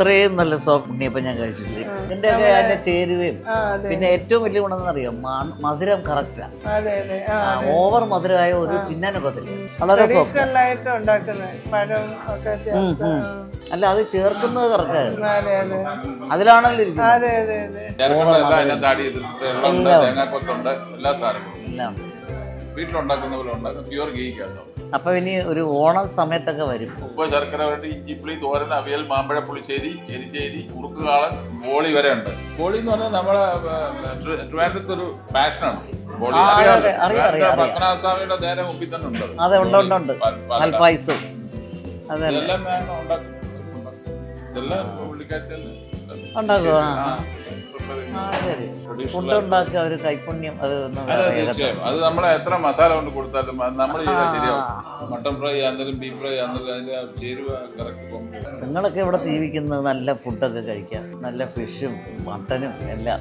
ഇത്രയും നല്ല സോഫ്റ്റ് ഉണ്ണിയപ്പം ഞാൻ കഴിച്ചിട്ടില്ല. ഇതിന്റെയൊക്കെ അതിന്റെ ചേരുവയും പിന്നെ ഏറ്റവും വലിയ ഗുണമെന്ന് അറിയാം, മധുരം കറക്റ്റാണ്. ഓവർ മധുരമായ ഒരു തിന്നാനൊക്കത്തില്ല. വളരെ സോഫ്റ്റ്. അല്ല, അത് ചേർക്കുന്നത് കറക്റ്റായിരുന്നു. അതിലാണല്ലോ ഇരിക്കുന്നത്. എല്ലാ സാധനങ്ങളും എല്ലാം വീട്ടിലുണ്ടാക്കുന്ന പോലെ ഉണ്ടാക്കും. പ്യൂർ ഗീക്കാത്തോ. അപ്പൊ ഇനി ഒരു ഓണം സമയത്തൊക്കെ വരും. ഉപ്പ്, ശർക്കര വരട്ടി, ഇഞ്ചിപ്പുളി, തോരൻ, അവിയൽ, മാമ്പഴ പുളിശ്ശേരി, എരിശ്ശേരി, ഉറുക്കുകാളൻ, ബോളി വരെ ഉണ്ട്. ബോളി എന്ന് പറഞ്ഞാൽ നമ്മളെ ട്രിവാൻഡ്രത്ത് ഒരു പാഷനാണ്. ബോളി പത്മനാഭസ്വാമിയുടെ നേരെ മുമ്പിൽ തന്നെ ഉണ്ട്. അതെ, ഉണ്ട്. പാൽപ്പായസം ഇതെല്ലാം ഉണ്ടാക്കും. ഇതെല്ലാം പുള്ളിക്കാരി ഉണ്ടാക്കുക. ഫുഡ് ഉണ്ടാക്കുക, ഒരു കൈപുണ്യം. അത് നമ്മളെ എത്ര മസാല കൊണ്ട് കൊടുത്താലും നമ്മൾ ചെയ്താൽ ശരിയാവും. മട്ടൺ ഫ്രൈ ആണെങ്കിലും ബീഫ് ഫ്രൈ ആണെങ്കിലും അതിന്റെ ചേരുവ കറക്റ്റ്. നിങ്ങളൊക്കെ ഇവിടെ ജീവിക്കുന്നത് നല്ല ഫുഡൊക്കെ കഴിക്കാം, നല്ല ഫിഷും മട്ടനും എല്ലാം.